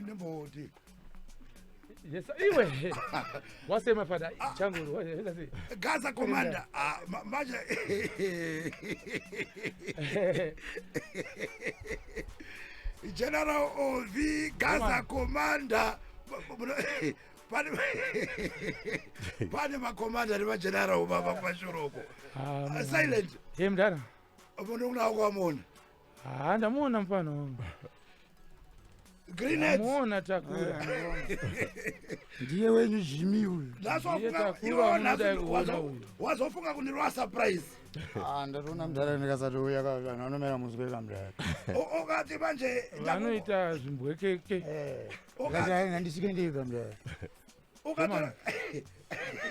nemboti. Yes, iwe. Wasema fada changu wese. Gaza commander. Manje. General OV Gaza commander. Pane makomanda nevageneral baba pashoroko. Silent. Mdara. Umuntu unakwamona. Ndamuona mfano. Grenade. Ndamuona takura. Ndiye wenyu Jimmy huyu. Wazofunga kunirwa surprise. Ndarona mdara ndikasatouya kana unomera muzweka mdara. Okati manje vanoita zvimbwekeke. Ukati ngandisike ndika mdara. Ukati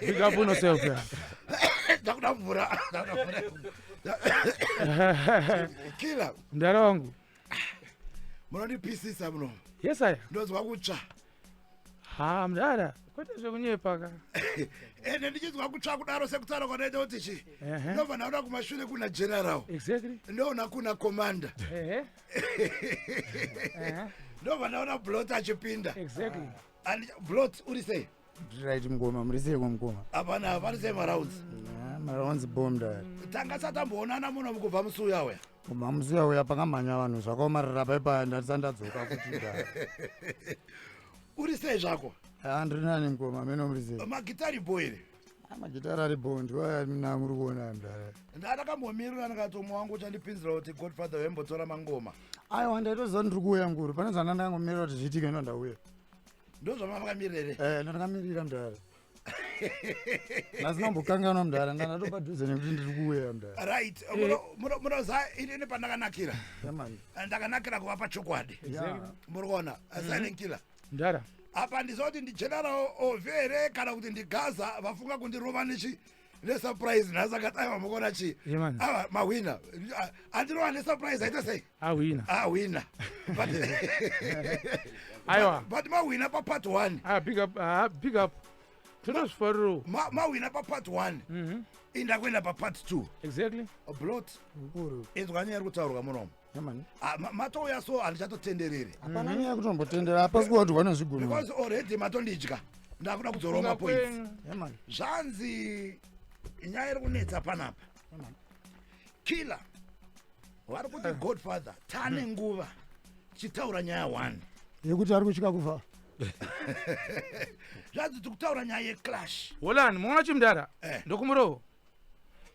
Big up on yourself. Ndakudavhura. Kila. Mdara wangu. Munondipisisa muno. Yes aya. Ndozwa kutsva. Mdara. Kwete zvekunyepa ka. Ende ndichizwa kutsva kudaro sekutaura kwanoita kuti chi. Ndobva ndaona kumashure kuna general. Exactly. Ndona kuna commander. Ndobva ndaona blot achipinda. Exactly. And blot uri sei? Right mngoma murise kumngoma. Apana vari sei rounds. Rounds bombed. Tanga satamboonana muno mukubva musuya uya. Kubva musuya uya pakamhanya vanhu zvakaomarara paipa ndasandadzoka kuchida. Uri sei zvako? Andrina mngoma meno murise. Magitari boy ere? Magitari ari bond waya mina muri kuona mdara. Ndakakambomirira ndikatomo wangu uchandipinzira kuti Godfather wembotora mangoma. Aiwa ndaitoziva ndiri kuuya nguru pane zvandandangomirira kuti zviitike ino ndauya. Ndozvamakamirira ndakamirira mdara. Ndasinambokanganwa mdara ndanatopadhuze nekuti ndiri kuuya mdara. Right. Munoziva ini pandakanakira. Ndakanakira kuva pachokwadi. Muri kuona silent killer. Mdara. Apa ndizoti ndigeneral overe kana kuti ndigaza vafunga kundirova nesurprise nhasakataiwa mukona chi. Mawina. Andirova nesurprise aita sei? Wina. Aiwa. But mawina pa part 1. Big up. Tunozvifariro. Mawina pa part 1. Indakwenda pa part 2. Exactly. Blot. Inzwa nyaya iri kutaurwa munomu. Matouya so handichatotenderere. Hapana nyaya kutombotendera hapasi kuva kuti vanozvigona. Because already matondidya. Ndakuda kudzorwa mapoints. Zvanzi nyaya iri kunetsa panapa. Killer. Vari kuti Godfather tane nguva chitaura nyaya 1. Yekuti ari kusvika kufa. Zvanzi tikutaura nyaya yeclash. Holani muona chimdara? Ndokumuroho.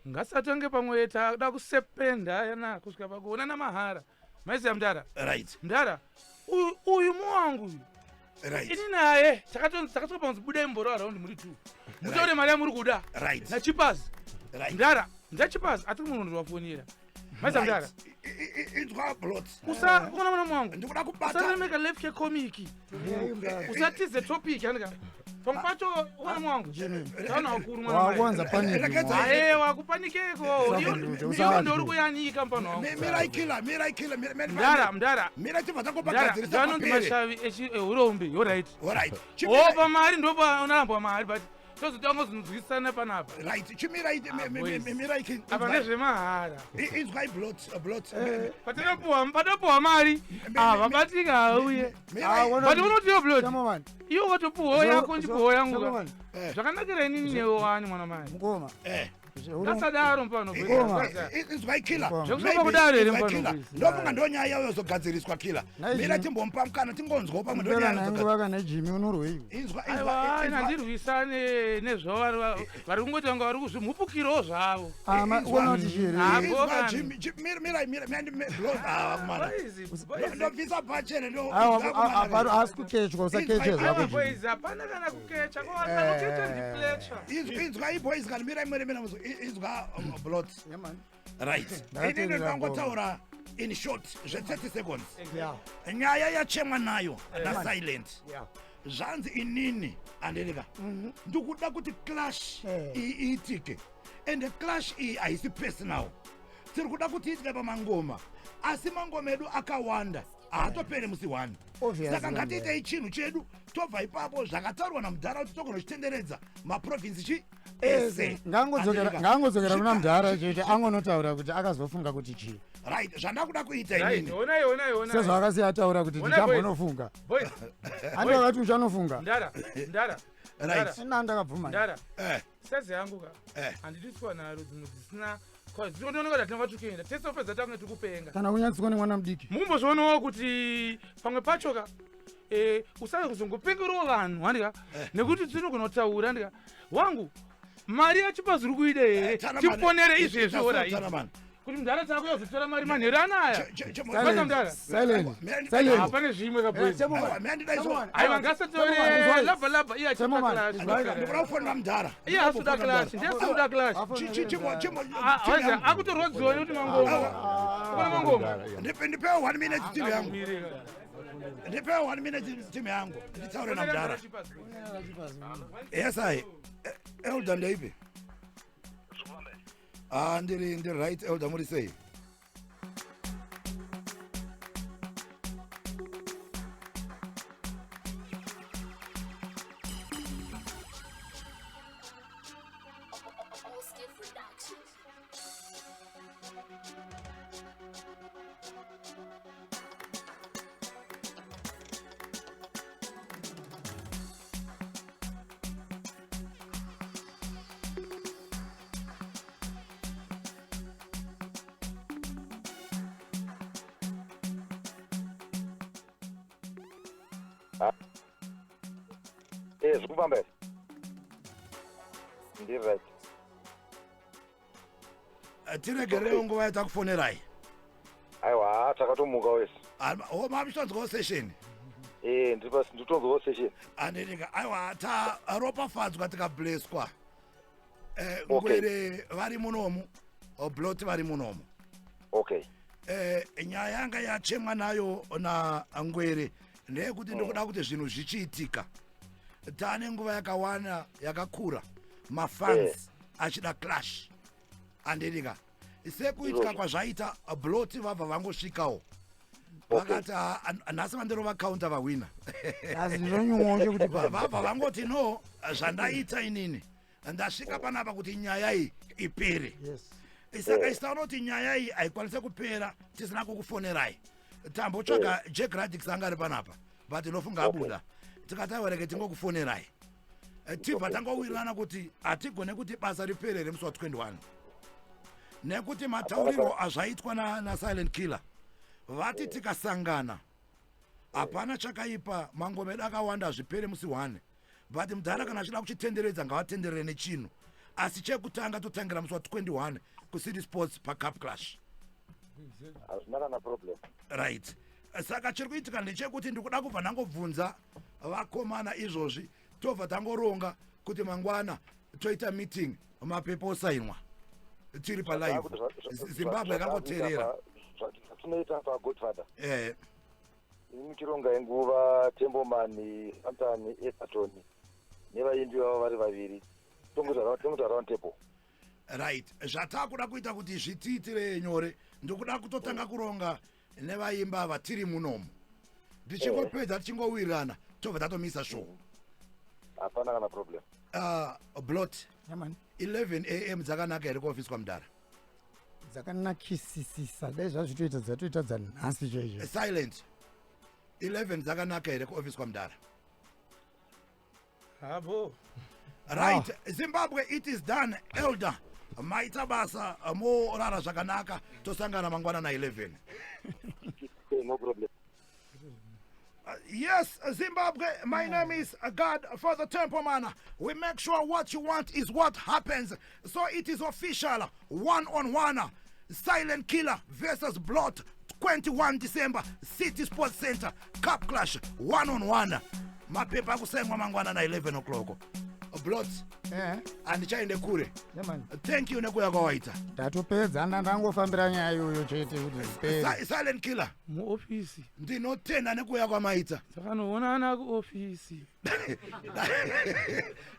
Ngasatonge pamwe takuda kusependa yana kusvika pakuonana mahara. Maiziya mdara? Right. Mdara. Uyu muwangu. Right. Ini naye takatoka panzi bude mboro around muri 2. Mutore mari yamuri kuda. Right. Na chipazi. Right. Mdara, ndachipazi atiri munhu wafonera. Maiziya mdara? Inzwa Blot. Usaona mwana mwangu. Ndikuda kubata. Usameka left ke komiki. Usatize topic andika. Pampacho mwana mwangu. Taona ukuru mwana mwangu. Wakwanza paniki. Wakupanikeko. Iyo ndo uri kuyanika mpano. Mdara. Mira tivata kopagadzirisa mapere. Ndano mashavi urombe. You're right. All right. Opa mari ndopa unamba mari but tozotango zinzwisana panapa. Right. Chimira iki. Apana zvemahara. Inzwa Blot. Patapuwa mari. Vabatika uye. But unotiyo Blot. Iyo watopuwa yako njipuwa yangu. Zvakanakira inini newani mwana mai. Mukoma. Kasadaro mpano. Inzwa Killer. Zvokusoba kudaro ere mpano. Ndofunga ndonyaya yozogadziriswa Killer. Mira timbompa mukana tingonzwa pamwe ndonyaya. Nangu kana Jimmy unorwei. Aiwa nandirwisane nezvo vari kungotanga vari kuzvimupukiro zvavo. Uona kuti chiri. Ndobvisa pachere ndo. Asi kukechwa usakeche zvako. Boys hapana kana kukecha kwavanokecha ndiplecha. Inzwa iboys kana mira inzwa Blot. Right. Inini ndangotaura in short zve30 seconds. Nyaya yachemwa nayo nasilent. Zvanzi inini andereka. Ndikuda kuti clash iitike. And the clash haisi personal. Tiri kuda kuti iitike pamangoma. Asi mangoma edu akawanda. Haatopere musi 1. Saka ngatiite chinhu chedu tobva ipapo zvakataurwa namudhara kuti togona kuchitenderedza maprovinsi ese. Ngangodzokera kuna mudhara chete angonotaura kuti akazofunga kuti chii. right zvandakuda kuita inini sezvakasiyataura kuti ndichambonofunga handi vakati uchanofunga ndakabvuma seze yangu ka handidiswa naro dzimwe dzisina dzinooneka kuti hatina vatukuenda tesopedza tange tikupenga kana kunyatsika nemwana mudiki mumbozvionawo kuti pamwe pacho ka usai kuzongopengerawo vanhu handika nekuti tinogona kutaura handika wangu mari yachipa zviri kuida here tiponere izvezvi orai kuti mudhara tsako yozotora mari manheru anaya pane zvimwe aiwa ngasatore labhalabha iye ndikudakufonera mudhara iye asuda klashi ndiyasuda klashi akutorwa dzoni kuti mangoma kuna mangoma ndipewa 1 minute timu yangu ndipewa 1 minute timu yangu nditsaure namudhara yes I elder ndeipi ndiri right elder muri sei Zvekupamberi ndiri right tiregerewo nguva yatakufonerai aiwa takatomuka wese mamuchitonzwawo session nditonzwawo session andinika aiwa taropafadzwa tikableswa ngwere vari munomu blot vari munomu okay nyaya yanga yachemwa nayo nangwere ndeyekuti ndikuda kuti zvinhu zvichiitika tane nguva yakawanda yakakura mafans achida clash andirika sekuitika kwazvaita blot vabva vangosvikawo vakati nhasi vandirova kaunta vahwina vabva vangoti no zvandaita inini ndasvika panapa kuti nyaya iyi ipere saka isitaona kuti nyaya iyi haikwanise kupera tisina kukufonerai tambotsvaga Jack Radix anga ari panapa but inofunga abuda tikataiwareke tingokufonerai tibva tangowirirana kuti hatigone kuti basa riperere musi wa21 nekuti matauriro azvaitwa nasilent killer vati tikasangana hapana chakaipa mangomeda akawanda zvipere musi 1 but mudhara kana achida kuchitenderedza ngavatenderere nechinhu asi chekutanga totangira musi wa21 kucity sports pacup clash right saka chiri kuitika ndechekuti ndikuda kubva ndangobvunza vakomana izvozvi tobva tangoronga kuti mangwana toita meeting mapepa osainwa tiri palive zimbabwe yakangoteerera zvatinoita pagodfather muchironga yenguva tembomani antani Everton nevaimbi vavo vari vaviri tomuta round table right zvatakuda kuita kuti zvitiitire nyore ndikuda kutotanga kuronga nevaimba vatiri munomu ndichingopedza tichingowirirana tobva tatomisa show hapana kana problem blot 11 am dzakanaka here kuofisi kwamudhara dzakanakisisisa dai zvazvitoita dzatoita dzanhasi chaizvo silent 11 dzakanaka here kuofisi kwamudhara habo right Zimbabwe it is done elder maita basa morara zvakanaka tosangana mangwana na11 no problem yes Zimbabwe my name is God for the Temple Man. We make sure what you want is what happens, so it is official 1-on-1 Silent Killer versus Blot 21 December City Sports Center Cup Clash 1-on-1 mapepa kusengwa mangwana na 11 o'clock Blot handichaende kure thank you nekuya kwawaita ndatopedza ndangofambira nyaya iyoyo chete kuti zipere Silent Killer muofisi ndinotenda nekuya kwamaita sakanoonana kuofisi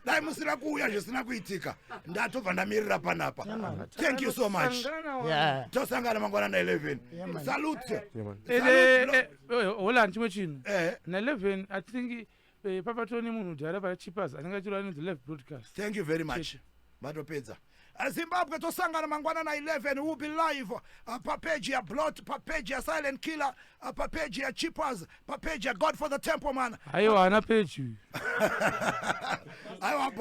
dai musina kuuya zvisina kuitika ndatobva ndamirira panapa thank you so much tosangana mangwana na11 salute hola chimwe chinhu na11 I think papatoni munhu dhara pachipas anenge achirwa anonzi live broadcast thank you very much matopedza Zimbabwe tosangana mangwana na 11 will be live papeji ya Blot, papeji ya Silent Killer, papeji ya Chippers, papeji ya God for the Temple Man. Ayo ana page. Ayo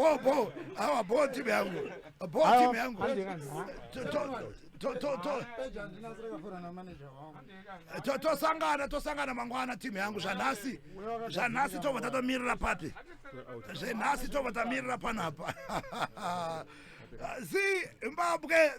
bo timu yangu. Bo timu yangu. Tosangana mangwana timu yangu Janasi tova tamirira papi. Janasi tova tamirira panapa. Zimbabwe